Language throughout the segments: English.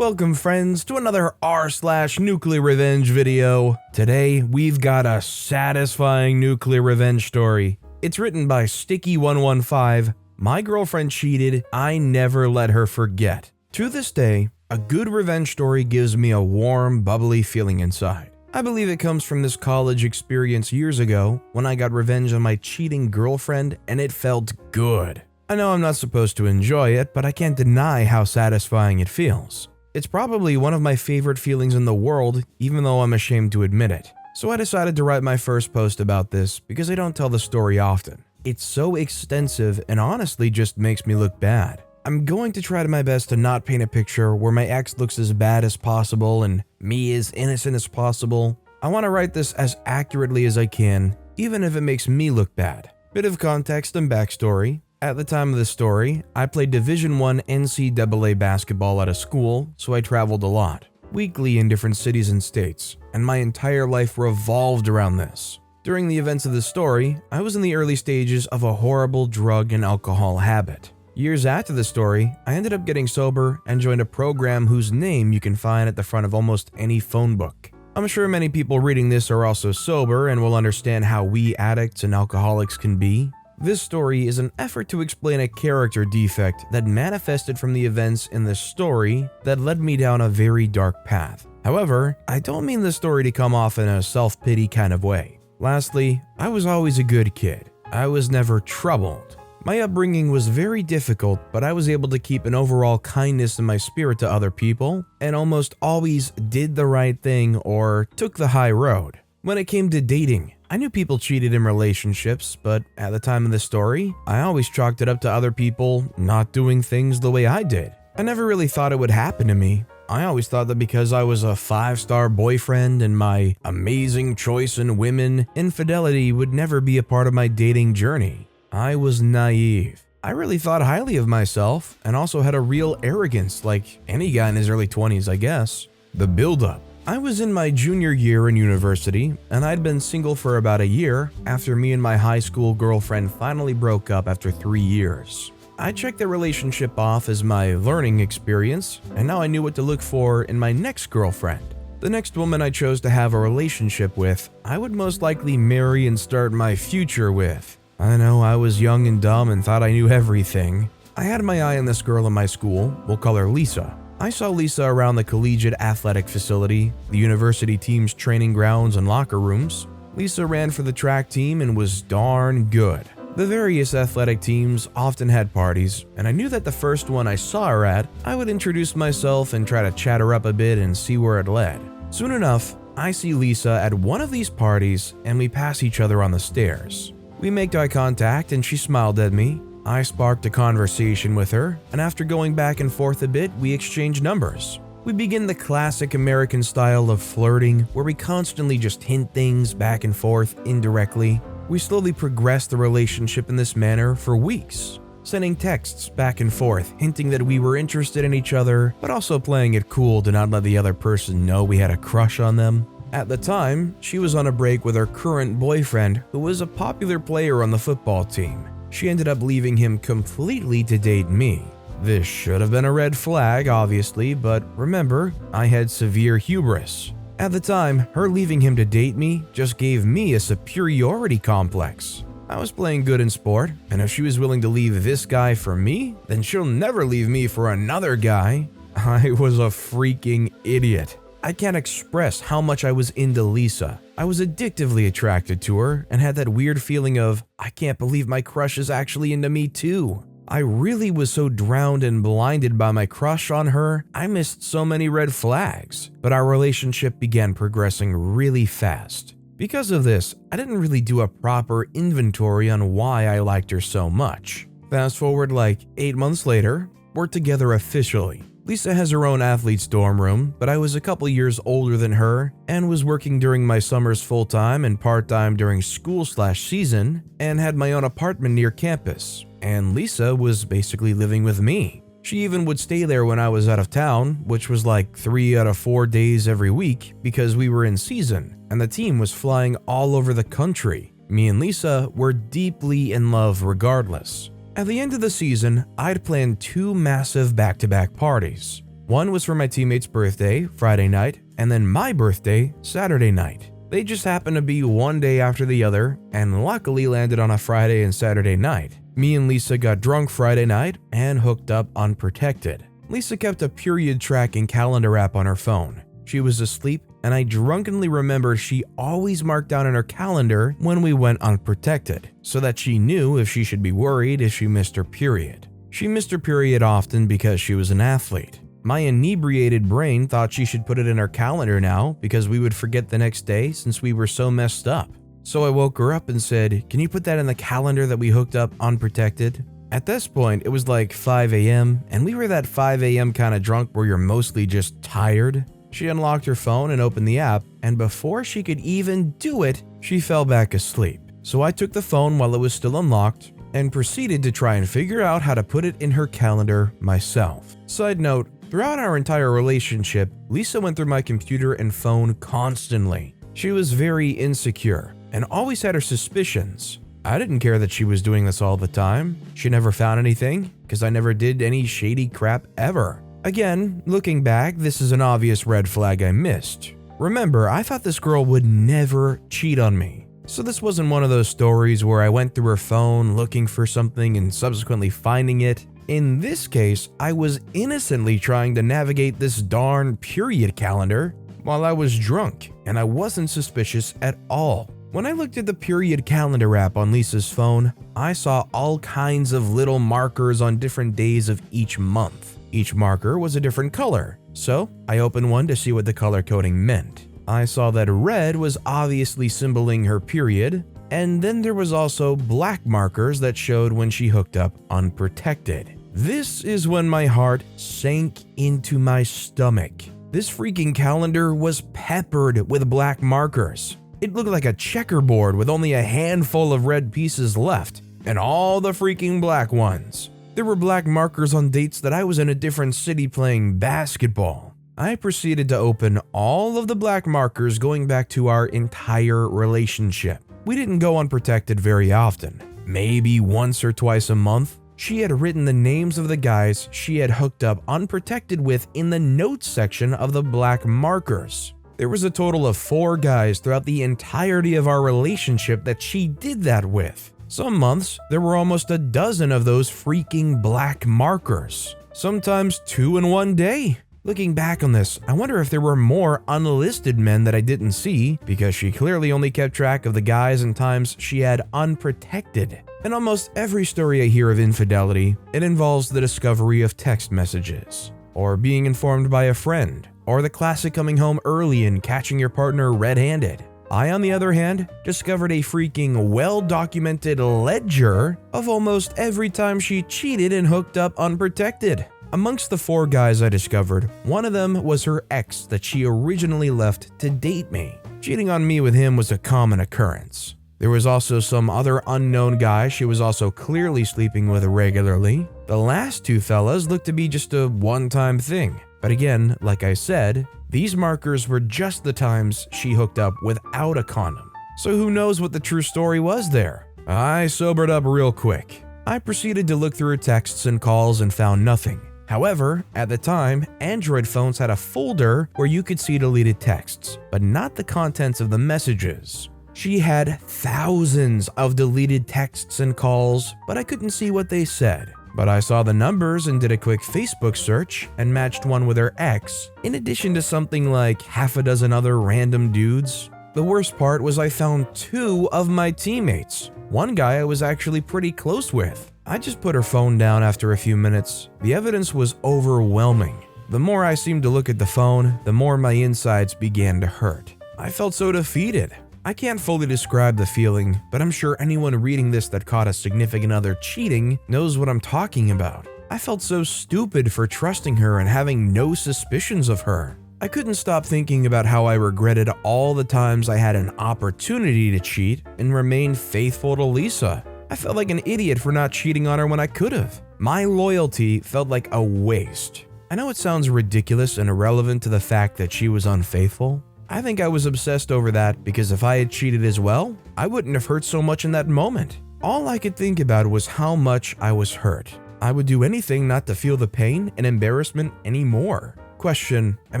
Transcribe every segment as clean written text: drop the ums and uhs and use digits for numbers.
Welcome friends to another r/NuclearRevenge video. Today we've got a satisfying nuclear revenge story. It's written by Sticky115. My girlfriend cheated, I never let her forget. To this day, a good revenge story gives me a warm, bubbly feeling inside. I believe it comes from this college experience years ago when I got revenge on my cheating girlfriend and it felt good. I know I'm not supposed to enjoy it, but I can't deny how satisfying it feels. It's probably one of my favorite feelings in the world, even though I'm ashamed to admit it. So I decided to write my first post about this because I don't tell the story often. It's so extensive and honestly just makes me look bad. I'm going to try my best to not paint a picture where my ex looks as bad as possible and me as innocent as possible. I want to write this as accurately as I can, even if it makes me look bad. Bit of context and backstory. At the time of the story, I played Division I NCAA basketball at a school, so I traveled a lot, weekly in different cities and states, and my entire life revolved around this. During the events of the story, I was in the early stages of a horrible drug and alcohol habit. Years after the story, I ended up getting sober and joined a program whose name you can find at the front of almost any phone book. I'm sure many people reading this are also sober and will understand how we addicts and alcoholics can be. This story is an effort to explain a character defect that manifested from the events in the story that led me down a very dark path. However, I don't mean the story to come off in a self-pity kind of way. Lastly, I was always a good kid. I was never troubled. My upbringing was very difficult, but I was able to keep an overall kindness in my spirit to other people and almost always did the right thing or took the high road. When it came to dating, I knew people cheated in relationships, but at the time of the story, I always chalked it up to other people not doing things the way I did. I never really thought it would happen to me. I always thought that because I was a 5-star boyfriend and my amazing choice in women, infidelity would never be a part of my dating journey. I was naive. I really thought highly of myself and also had a real arrogance like any guy in his early 20s, I guess. The buildup. I was in my junior year in university, and I'd been single for about a year after me and my high school girlfriend finally broke up after 3 years. I checked the relationship off as my learning experience, and now I knew what to look for in my next girlfriend. The next woman I chose to have a relationship with, I would most likely marry and start my future with. I know I was young and dumb and thought I knew everything. I had my eye on this girl in my school, we'll call her Lisa. I saw Lisa around the collegiate athletic facility, the university team's training grounds and locker rooms. Lisa ran for the track team and was darn good. The various athletic teams often had parties, and I knew that the first one I saw her at, I would introduce myself and try to chat her up a bit and see where it led. Soon enough, I see Lisa at one of these parties and we pass each other on the stairs. We make eye contact and she smiled at me. I sparked a conversation with her, and after going back and forth a bit, we exchanged numbers. We begin the classic American style of flirting, where we constantly just hint things back and forth indirectly. We slowly progressed the relationship in this manner for weeks, sending texts back and forth, hinting that we were interested in each other, but also playing it cool to not let the other person know we had a crush on them. At the time, she was on a break with her current boyfriend, who was a popular player on the football team. She ended up leaving him completely to date me. This should have been a red flag, obviously, but remember, I had severe hubris. At the time, her leaving him to date me just gave me a superiority complex. I was playing good in sport, and if she was willing to leave this guy for me, then she'll never leave me for another guy. I was a freaking idiot. I can't express how much I was into Lisa. I was addictively attracted to her and had that weird feeling of, I can't believe my crush is actually into me too. I really was so drowned and blinded by my crush on her, I missed so many red flags. But our relationship began progressing really fast. Because of this, I didn't really do a proper inventory on why I liked her so much. Fast forward like 8 months later, we're together officially. Lisa has her own athlete's dorm room, but I was a couple years older than her and was working during my summers full-time and part-time during school/season and had my own apartment near campus. And Lisa was basically living with me. She even would stay there when I was out of town, which was like 3 out of 4 days every week because we were in season and the team was flying all over the country. Me and Lisa were deeply in love regardless. At the end of the season, I'd planned 2 massive back-to-back parties. One was for my teammate's birthday, Friday night, and then my birthday, Saturday night. They just happened to be one day after the other, and luckily landed on a Friday and Saturday night. Me and Lisa got drunk Friday night and hooked up unprotected. Lisa kept a period tracking calendar app on her phone. She was asleep, and I drunkenly remembered she always marked down in her calendar when we went unprotected, so that she knew if she should be worried if she missed her period. She missed her period often because she was an athlete. My inebriated brain thought she should put it in her calendar now because we would forget the next day since we were so messed up. So I woke her up and said, "Can you put that in the calendar that we hooked up unprotected?" At this point, it was like 5 a.m. and we were that 5 a.m. kind of drunk where you're mostly just tired. She unlocked her phone and opened the app, and before she could even do it, she fell back asleep. So I took the phone while it was still unlocked and proceeded to try and figure out how to put it in her calendar myself. Side note, throughout our entire relationship, Lisa went through my computer and phone constantly. She was very insecure and always had her suspicions. I didn't care that she was doing this all the time. She never found anything because I never did any shady crap ever. Again, looking back, this is an obvious red flag I missed. Remember, I thought this girl would never cheat on me. So this wasn't one of those stories where I went through her phone looking for something and subsequently finding it. In this case, I was innocently trying to navigate this darn period calendar while I was drunk, and I wasn't suspicious at all. When I looked at the period calendar app on Lisa's phone, I saw all kinds of little markers on different days of each month. Each marker was a different color, so I opened one to see what the color coding meant. I saw that red was obviously symboling her period, and then there was also black markers that showed when she hooked up unprotected. This is when my heart sank into my stomach. This freaking calendar was peppered with black markers. It looked like a checkerboard with only a handful of red pieces left, and all the freaking black ones. There were black markers on dates that I was in a different city playing basketball. I proceeded to open all of the black markers going back to our entire relationship. We didn't go unprotected very often, maybe once or twice a month. She had written the names of the guys she had hooked up unprotected with in the notes section of the black markers. There was a total of 4 guys throughout the entirety of our relationship that she did that with. Some months, there were almost a dozen of those freaking black markers. Sometimes 2 in one day. Looking back on this, I wonder if there were more unlisted men that I didn't see because she clearly only kept track of the guys and times she had unprotected. In almost every story I hear of infidelity, it involves the discovery of text messages, or being informed by a friend, or the classic coming home early and catching your partner red-handed. I, on the other hand, discovered a freaking well-documented ledger of almost every time she cheated and hooked up unprotected. Amongst the 4 guys I discovered, one of them was her ex that she originally left to date me. Cheating on me with him was a common occurrence. There was also some other unknown guy she was also clearly sleeping with regularly. The last 2 fellas looked to be just a one-time thing. But again, like I said, these markers were just the times she hooked up without a condom. So who knows what the true story was there? I sobered up real quick. I proceeded to look through her texts and calls and found nothing. However, at the time, Android phones had a folder where you could see deleted texts, but not the contents of the messages. She had thousands of deleted texts and calls, but I couldn't see what they said. But I saw the numbers and did a quick Facebook search and matched one with her ex, in addition to something like half a dozen other random dudes. The worst part was I found 2 of my teammates. One guy I was actually pretty close with. I just put her phone down after a few minutes. The evidence was overwhelming. The more I seemed to look at the phone, the more my insides began to hurt. I felt so defeated. I can't fully describe the feeling, but I'm sure anyone reading this that caught a significant other cheating knows what I'm talking about. I felt so stupid for trusting her and having no suspicions of her. I couldn't stop thinking about how I regretted all the times I had an opportunity to cheat and remain faithful to Lisa. I felt like an idiot for not cheating on her when I could have. My loyalty felt like a waste. I know it sounds ridiculous and irrelevant to the fact that she was unfaithful. I think I was obsessed over that because if I had cheated as well, I wouldn't have hurt so much in that moment. All I could think about was how much I was hurt. I would do anything not to feel the pain and embarrassment anymore. Question: am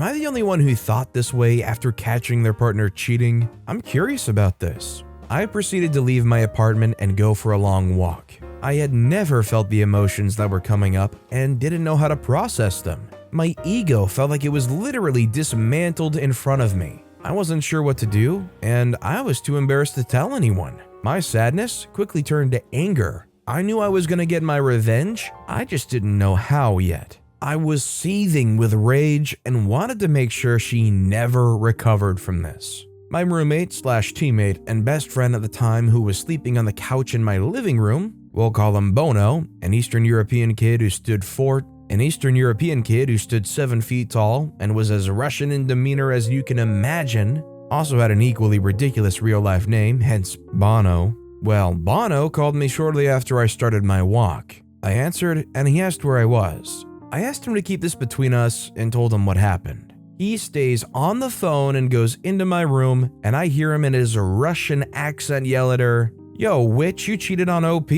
I the only one who thought this way after catching their partner cheating? I'm curious about this. I proceeded to leave my apartment and go for a long walk. I had never felt the emotions that were coming up and didn't know how to process them. My ego felt like it was literally dismantled in front of me. I wasn't sure what to do, and I was too embarrassed to tell anyone. My sadness quickly turned to anger. I knew I was gonna get my revenge, I just didn't know how yet. I was seething with rage and wanted to make sure she never recovered from this. My roommate slash teammate and best friend at the time, who was sleeping on the couch in my living room, we'll call him Bono, an Eastern European kid who stood 7 feet tall and was as Russian in demeanor as you can imagine, also had an equally ridiculous real-life name, hence Bono. Well, Bono called me shortly after I started my walk. I answered, and he asked where I was. I asked him to keep this between us and told him what happened. He stays on the phone and goes into my room, and I hear him in his Russian accent yell at her, "Yo, witch, you cheated on OP?"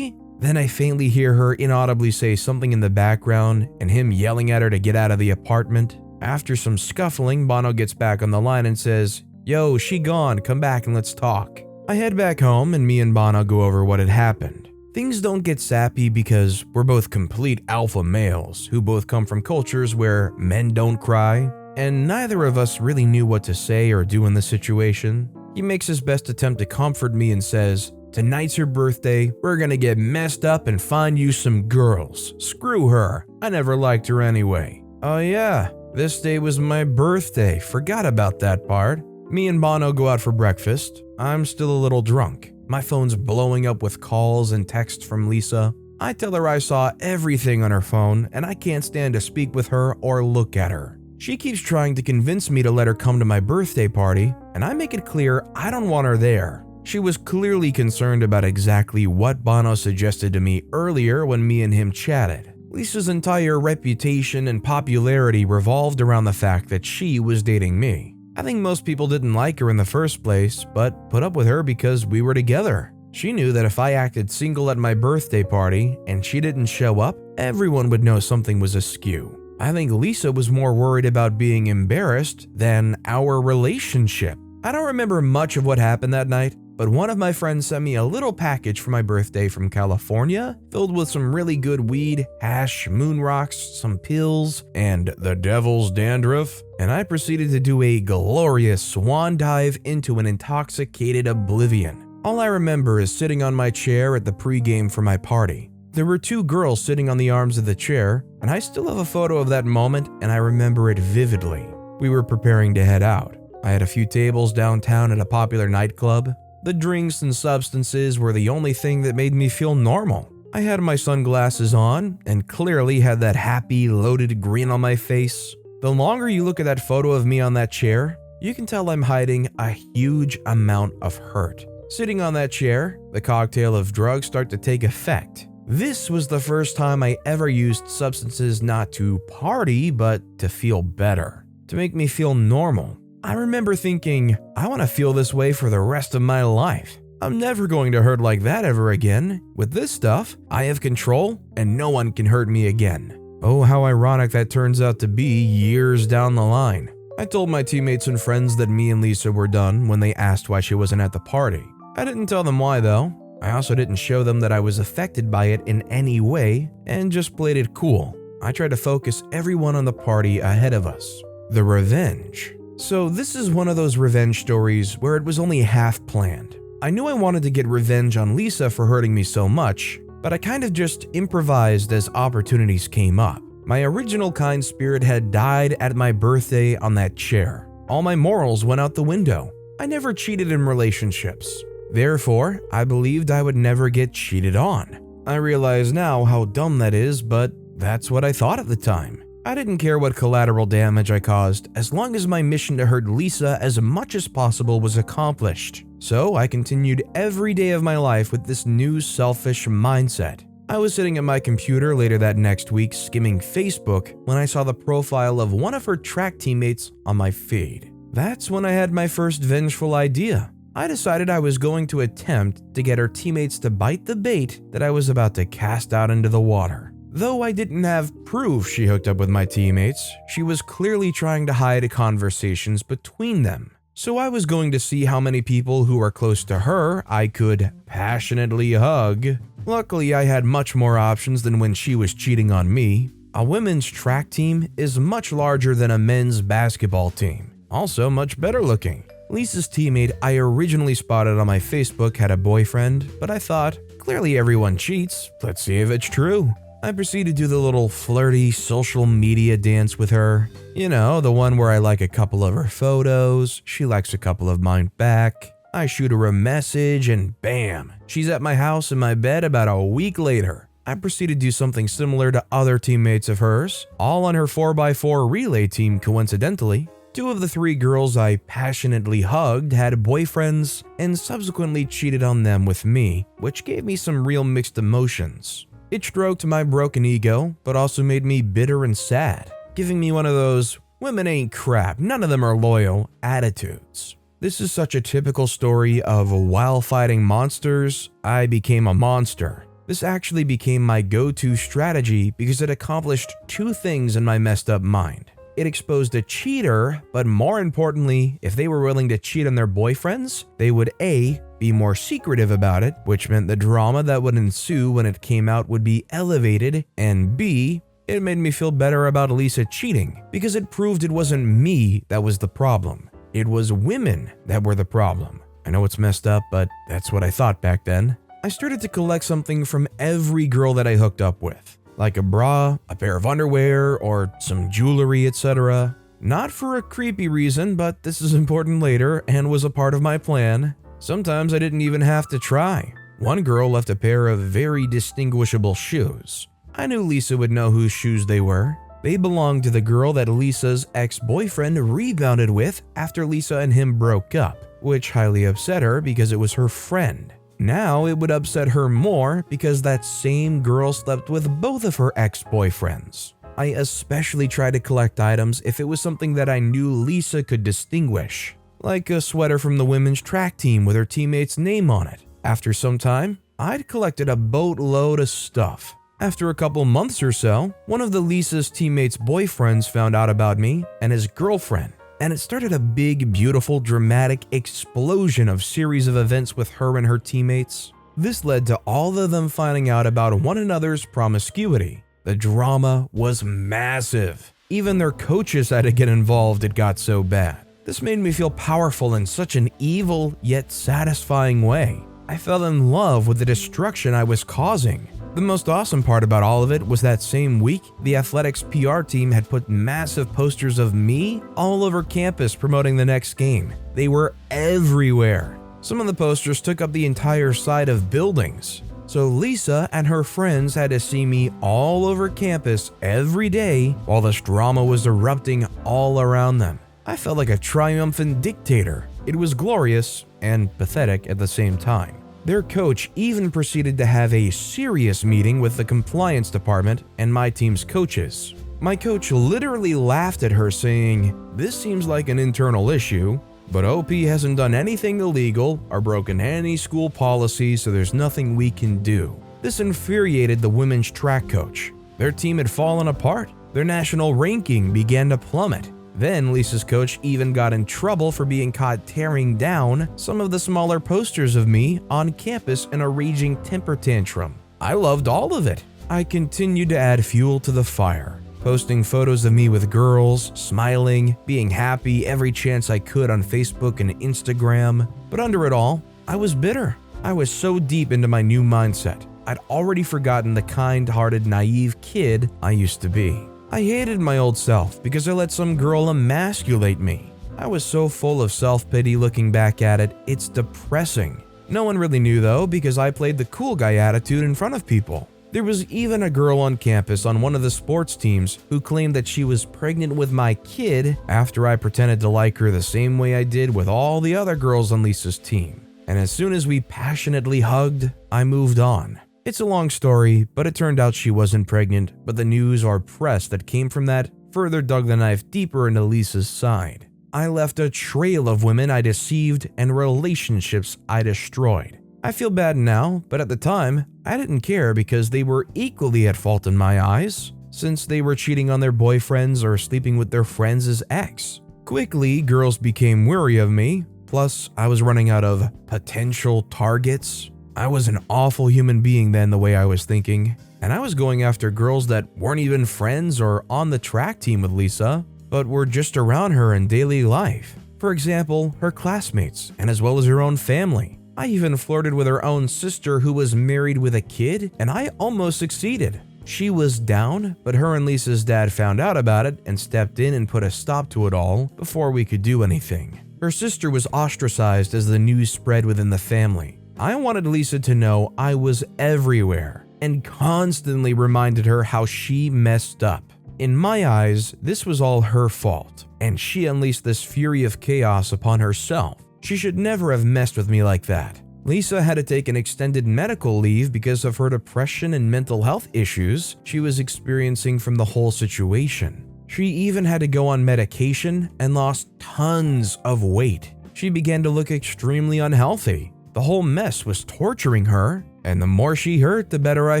Then I faintly hear her inaudibly say something in the background and him yelling at her to get out of the apartment. After some scuffling, Bono gets back on the line and says, "Yo, she gone, come back and let's talk." I head back home and me and Bono go over what had happened. Things don't get sappy because we're both complete alpha males who both come from cultures where men don't cry, and neither of us really knew what to say or do in the situation. He makes his best attempt to comfort me and says, "Tonight's her birthday, we're gonna get messed up and find you some girls. Screw her, I never liked her anyway." Oh yeah, this day was my birthday, forgot about that part. Me and Bono go out for breakfast. I'm still a little drunk. My phone's blowing up with calls and texts from Lisa. I tell her I saw everything on her phone and I can't stand to speak with her or look at her. She keeps trying to convince me to let her come to my birthday party, and I make it clear I don't want her there. She was clearly concerned about exactly what Bono suggested to me earlier when me and him chatted. Lisa's entire reputation and popularity revolved around the fact that she was dating me. I think most people didn't like her in the first place, but put up with her because we were together. She knew that if I acted single at my birthday party and she didn't show up, everyone would know something was askew. I think Lisa was more worried about being embarrassed than our relationship. I don't remember much of what happened that night, but one of my friends sent me a little package for my birthday from California, filled with some really good weed, hash, moon rocks, some pills, and the devil's dandruff, and I proceeded to do a glorious swan dive into an intoxicated oblivion. All I remember is sitting on my chair at the pregame for my party. There were two girls sitting on the arms of the chair, and I still have a photo of that moment and I remember it vividly. We were preparing to head out. I had a few tables downtown at a popular nightclub. The drinks and substances were the only thing that made me feel normal. I had my sunglasses on and clearly had that happy, loaded grin on my face. The longer you look at that photo of me on that chair, you can tell I'm hiding a huge amount of hurt. Sitting on that chair, the cocktail of drugs start to take effect. This was the first time I ever used substances not to party, but to feel better, to make me feel normal. I remember thinking, I want to feel this way for the rest of my life. I'm never going to hurt like that ever again. With this stuff, I have control and no one can hurt me again. Oh, how ironic that turns out to be years down the line. I told my teammates and friends that me and Lisa were done when they asked why she wasn't at the party. I didn't tell them why though. I also didn't show them that I was affected by it in any way and just played it cool. I tried to focus everyone on the party ahead of us. The revenge. So this is one of those revenge stories where it was only half planned. I knew I wanted to get revenge on Lisa for hurting me so much, but I kind of just improvised as opportunities came up. My original kind spirit had died at my birthday on that chair. All my morals went out the window. I never cheated in relationships. Therefore, I believed I would never get cheated on. I realize now how dumb that is, but that's what I thought at the time. I didn't care what collateral damage I caused, as long as my mission to hurt Lisa as much as possible was accomplished. So I continued every day of my life with this new selfish mindset. I was sitting at my computer later that next week skimming Facebook when I saw the profile of one of her track teammates on my feed. That's when I had my first vengeful idea. I decided I was going to attempt to get her teammates to bite the bait that I was about to cast out into the water. Though I didn't have proof she hooked up with my teammates, she was clearly trying to hide conversations between them. So I was going to see how many people who were close to her I could passionately hug. Luckily, I had much more options than when she was cheating on me. A women's track team is much larger than a men's basketball team, also much better looking. Lisa's teammate I originally spotted on my Facebook had a boyfriend, but I thought, clearly everyone cheats, let's see if it's true. I proceeded to do the little flirty social media dance with her. You know, the one where I like a couple of her photos, she likes a couple of mine back. I shoot her a message and bam, she's at my house in my bed about a week later. I proceeded to do something similar to other teammates of hers, all on her 4x4 relay team coincidentally. 2 of the 3 girls I passionately hugged had boyfriends and subsequently cheated on them with me, which gave me some real mixed emotions. It stroked my broken ego, but also made me bitter and sad, giving me one of those women ain't crap, none of them are loyal attitudes. This is such a typical story of while fighting monsters, I became a monster. This actually became my go-to strategy because it accomplished 2 things in my messed up mind. It exposed a cheater, but more importantly, if they were willing to cheat on their boyfriends, they would A, be more secretive about it, which meant the drama that would ensue when it came out would be elevated, and B, it made me feel better about Lisa cheating because it proved it wasn't me that was the problem. It was women that were the problem. I know it's messed up, but that's what I thought back then. I started to collect something from every girl that I hooked up with, like a bra, a pair of underwear, or some jewelry, etc. Not for a creepy reason, but this is important later and was a part of my plan. Sometimes I didn't even have to try. One girl left a pair of very distinguishable shoes. I knew Lisa would know whose shoes they were. They belonged to the girl that Lisa's ex-boyfriend rebounded with after Lisa and him broke up, which highly upset her because it was her friend. Now it would upset her more because that same girl slept with both of her ex-boyfriends. I especially tried to collect items if it was something that I knew Lisa could distinguish, like a sweater from the women's track team with her teammate's name on it. After some time, I'd collected a boatload of stuff. After a couple months or so, one of the Lisa's teammates' boyfriends found out about me and his girlfriend, and it started a big, beautiful, dramatic explosion of series of events with her and her teammates. This led to all of them finding out about one another's promiscuity. The drama was massive. Even their coaches had to get involved, it got so bad. This made me feel powerful in such an evil yet satisfying way. I fell in love with the destruction I was causing. The most awesome part about all of it was that same week, the athletics PR team had put massive posters of me all over campus promoting the next game. They were everywhere. Some of the posters took up the entire side of buildings. So Lisa and her friends had to see me all over campus every day while this drama was erupting all around them. I felt like a triumphant dictator. It was glorious and pathetic at the same time. Their coach even proceeded to have a serious meeting with the compliance department and my team's coaches. My coach literally laughed at her saying, "This seems like an internal issue, but OP hasn't done anything illegal or broken any school policy, so there's nothing we can do." This infuriated the women's track coach. Their team had fallen apart. Their national ranking began to plummet. Then Lisa's coach even got in trouble for being caught tearing down some of the smaller posters of me on campus in a raging temper tantrum. I loved all of it. I continued to add fuel to the fire, posting photos of me with girls, smiling, being happy every chance I could on Facebook and Instagram. But under it all, I was bitter. I was so deep into my new mindset, I'd already forgotten the kind-hearted, naive kid I used to be. I hated my old self because I let some girl emasculate me. I was so full of self-pity looking back at it, it's depressing. No one really knew though because I played the cool guy attitude in front of people. There was even a girl on campus on one of the sports teams who claimed that she was pregnant with my kid after I pretended to like her the same way I did with all the other girls on Lisa's team. And as soon as we passionately hugged, I moved on. It's a long story, but it turned out she wasn't pregnant, but the news or press that came from that further dug the knife deeper into Lisa's side. I left a trail of women I deceived and relationships I destroyed. I feel bad now, but at the time, I didn't care because they were equally at fault in my eyes, since they were cheating on their boyfriends or sleeping with their friends' ex. Quickly, girls became wary of me, plus I was running out of potential targets. I was an awful human being then the way I was thinking, and I was going after girls that weren't even friends or on the track team with Lisa, but were just around her in daily life. For example, her classmates, and as well as her own family. I even flirted with her own sister who was married with a kid, and I almost succeeded. She was down, but her and Lisa's dad found out about it and stepped in and put a stop to it all before we could do anything. Her sister was ostracized as the news spread within the family. I wanted Lisa to know I was everywhere and constantly reminded her how she messed up. In my eyes, this was all her fault, and she unleashed this fury of chaos upon herself. She should never have messed with me like that. Lisa had to take an extended medical leave because of her depression and mental health issues she was experiencing from the whole situation. She even had to go on medication and lost tons of weight. She began to look extremely unhealthy. The whole mess was torturing her, and the more she hurt, the better I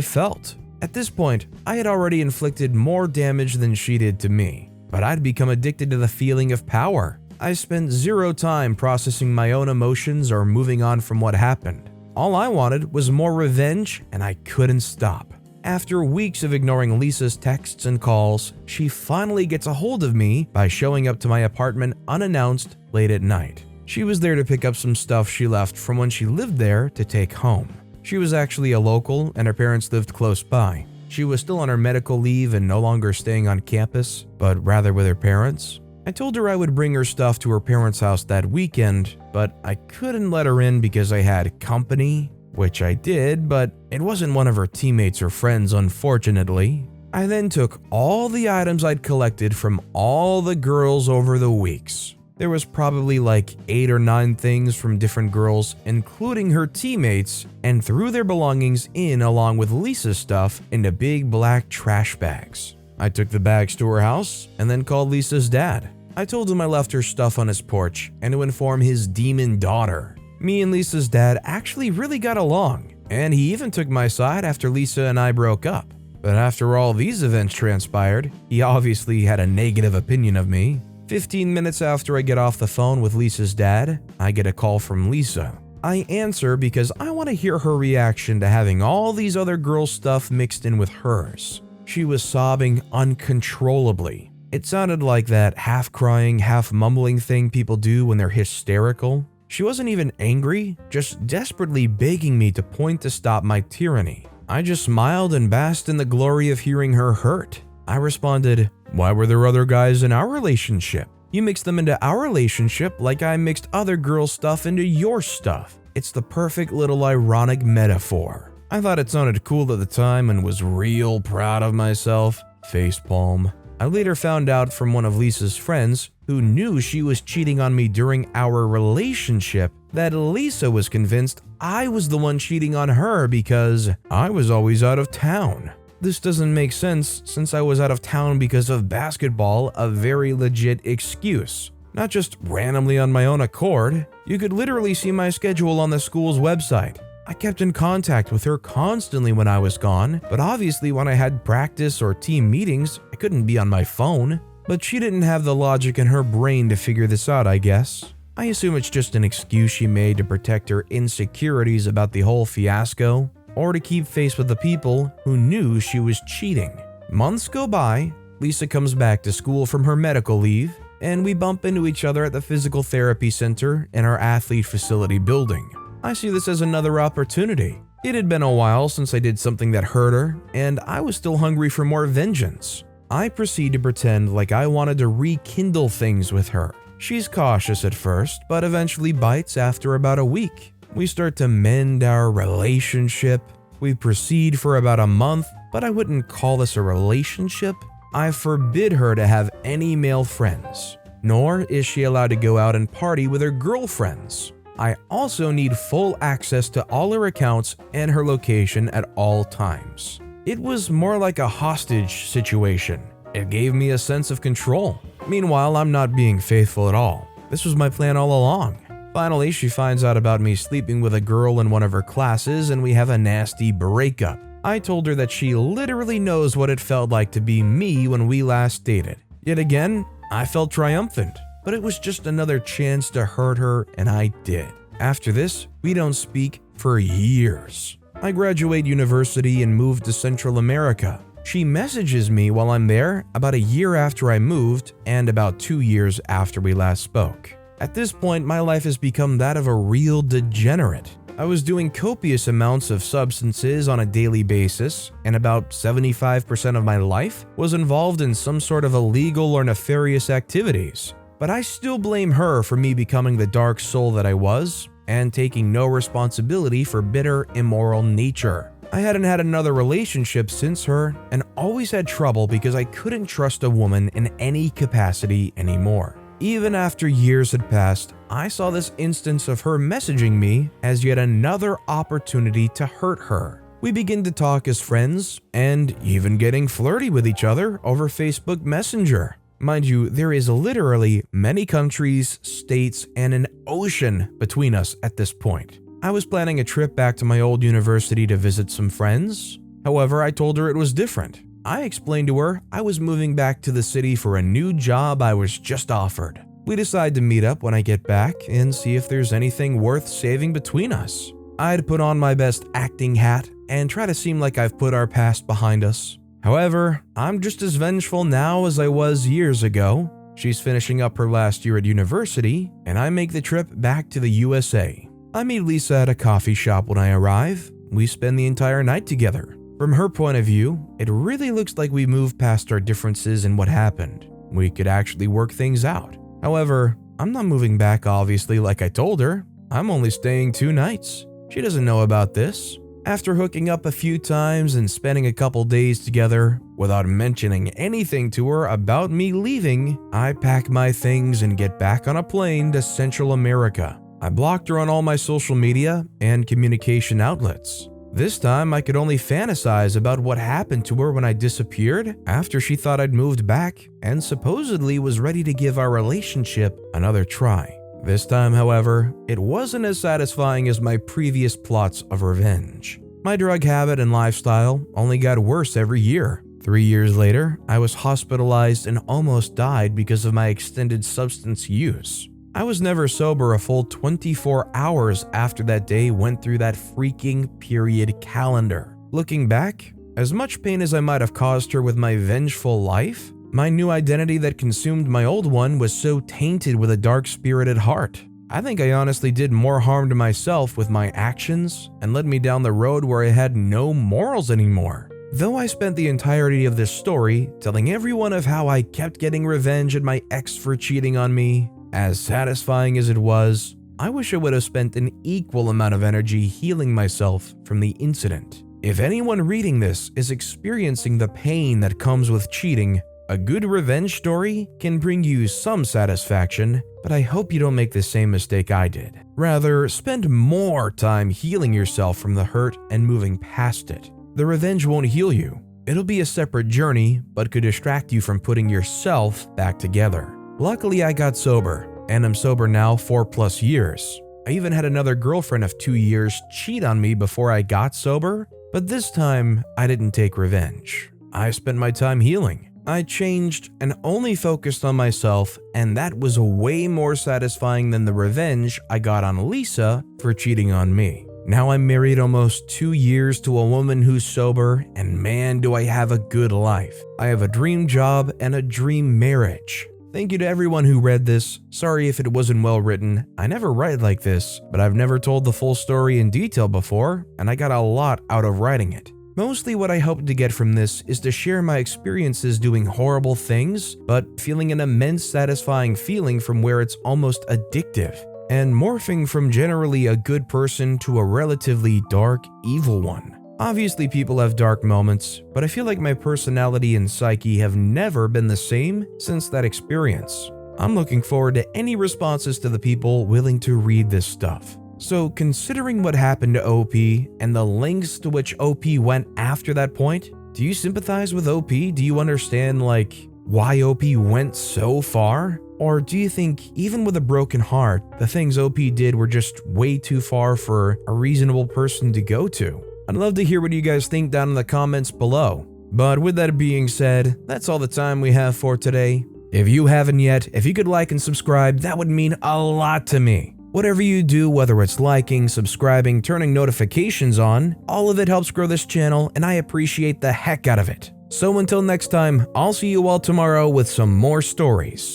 felt. At this point, I had already inflicted more damage than she did to me, but I'd become addicted to the feeling of power. I spent zero time processing my own emotions or moving on from what happened. All I wanted was more revenge, and I couldn't stop. After weeks of ignoring Lisa's texts and calls, she finally gets a hold of me by showing up to my apartment unannounced late at night. She was there to pick up some stuff she left from when she lived there to take home. She was actually a local, and her parents lived close by. She was still on her medical leave and no longer staying on campus, but rather with her parents. I told her I would bring her stuff to her parents' house that weekend, but I couldn't let her in because I had company, which I did, but it wasn't one of her teammates or friends, unfortunately. I then took all the items I'd collected from all the girls over the weeks. There was probably like 8 or 9 things from different girls, including her teammates, and threw their belongings in along with Lisa's stuff into big black trash bags. I took the bags to her house and then called Lisa's dad. I told him I left her stuff on his porch and to inform his demon daughter. Me and Lisa's dad actually really got along, and he even took my side after Lisa and I broke up. But after all these events transpired, he obviously had a negative opinion of me. 15 minutes after I get off the phone with Lisa's dad, I get a call from Lisa. I answer because I want to hear her reaction to having all these other girls' stuff mixed in with hers. She was sobbing uncontrollably. It sounded like that half-crying, half-mumbling thing people do when they're hysterical. She wasn't even angry, just desperately begging me to point to stop my tyranny. I just smiled and basked in the glory of hearing her hurt. I responded, "Why were there other guys in our relationship? You mixed them into our relationship like I mixed other girls' stuff into your stuff. It's the perfect little ironic metaphor." I thought it sounded cool at the time and was real proud of myself. Facepalm. I later found out from one of Lisa's friends, who knew she was cheating on me during our relationship, that Lisa was convinced I was the one cheating on her because I was always out of town. This doesn't make sense since I was out of town because of basketball, a very legit excuse. Not just randomly on my own accord. You could literally see my schedule on the school's website. I kept in contact with her constantly when I was gone, but obviously when I had practice or team meetings, I couldn't be on my phone. But she didn't have the logic in her brain to figure this out, I guess. I assume it's just an excuse she made to protect her insecurities about the whole fiasco, or to keep face with the people who knew she was cheating. Months go by, Lisa comes back to school from her medical leave, and we bump into each other at the physical therapy center in our athlete facility building. I see this as another opportunity. It had been a while since I did something that hurt her, and I was still hungry for more vengeance. I proceed to pretend like I wanted to rekindle things with her. She's cautious at first, but eventually bites after about a week. We start to mend our relationship. We proceed for about a month, but I wouldn't call this a relationship. I forbid her to have any male friends, nor is she allowed to go out and party with her girlfriends. I also need full access to all her accounts and her location at all times. It was more like a hostage situation. It gave me a sense of control. Meanwhile, I'm not being faithful at all. This was my plan all along. Finally, she finds out about me sleeping with a girl in one of her classes and we have a nasty breakup. I told her that she literally knows what it felt like to be me when we last dated. Yet again, I felt triumphant, but it was just another chance to hurt her and I did. After this, we don't speak for years. I graduate university and move to Central America. She messages me while I'm there about a year after I moved and about 2 years after we last spoke. At this point, my life has become that of a real degenerate. I was doing copious amounts of substances on a daily basis, and about 75% of my life was involved in some sort of illegal or nefarious activities. But I still blame her for me becoming the dark soul that I was, and taking no responsibility for bitter, immoral nature. I hadn't had another relationship since her, and always had trouble because I couldn't trust a woman in any capacity anymore. Even after years had passed, I saw this instance of her messaging me as yet another opportunity to hurt her. We begin to talk as friends, and even getting flirty with each other over Facebook Messenger. Mind you, there is literally many countries, states, and an ocean between us at this point. I was planning a trip back to my old university to visit some friends. However, I told her it was different. I explained to her I was moving back to the city for a new job I was just offered. We decide to meet up when I get back and see if there's anything worth saving between us. I'd put on my best acting hat and try to seem like I've put our past behind us. However, I'm just as vengeful now as I was years ago. She's finishing up her last year at university, and I make the trip back to the USA. I meet Lisa at a coffee shop when I arrive. We spend the entire night together. From her point of view, it really looks like we moved past our differences in what happened. We could actually work things out. However, I'm not moving back obviously like I told her. I'm only staying 2 nights. She doesn't know about this. After hooking up a few times and spending a couple days together, without mentioning anything to her about me leaving, I pack my things and get back on a plane to Central America. I blocked her on all my social media and communication outlets. This time, I could only fantasize about what happened to her when I disappeared after she thought I'd moved back and supposedly was ready to give our relationship another try. This time, however, it wasn't as satisfying as my previous plots of revenge. My drug habit and lifestyle only got worse every year. 3 years later, I was hospitalized and almost died because of my extended substance use. I was never sober a full 24 hours after that day went through that freaking period calendar. Looking back, as much pain as I might have caused her with my vengeful life, my new identity that consumed my old one was so tainted with a dark-spirited heart. I think I honestly did more harm to myself with my actions and led me down the road where I had no morals anymore. Though I spent the entirety of this story telling everyone of how I kept getting revenge at my ex for cheating on me, as satisfying as it was, I wish I would have spent an equal amount of energy healing myself from the incident. If anyone reading this is experiencing the pain that comes with cheating, a good revenge story can bring you some satisfaction, but I hope you don't make the same mistake I did. Rather, spend more time healing yourself from the hurt and moving past it. The revenge won't heal you. It'll be a separate journey, but could distract you from putting yourself back together. Luckily, I got sober, and I'm sober now 4+ years. I even had another girlfriend of 2 years cheat on me before I got sober, but this time, I didn't take revenge. I spent my time healing. I changed and only focused on myself, and that was way more satisfying than the revenge I got on Lisa for cheating on me. Now I'm married almost 2 years to a woman who's sober, and man, do I have a good life. I have a dream job and a dream marriage. Thank you to everyone who read this. Sorry if it wasn't well written. I never write like this, but I've never told the full story in detail before, and I got a lot out of writing it. Mostly what I hope to get from this is to share my experiences doing horrible things, but feeling an immense satisfying feeling from where it's almost addictive, and morphing from generally a good person to a relatively dark, evil one. Obviously, people have dark moments, but I feel like my personality and psyche have never been the same since that experience. I'm looking forward to any responses to the people willing to read this stuff. So, considering what happened to OP and the lengths to which OP went after that point, do you sympathize with OP? Do you understand, why OP went so far? Or do you think, even with a broken heart, the things OP did were just way too far for a reasonable person to go to? I'd love to hear what you guys think down in the comments below. But with that being said, that's all the time we have for today. If you haven't yet, if you could like and subscribe, that would mean a lot to me. Whatever you do, whether it's liking, subscribing, turning notifications on, all of it helps grow this channel, and I appreciate the heck out of it. So until next time, I'll see you all tomorrow with some more stories.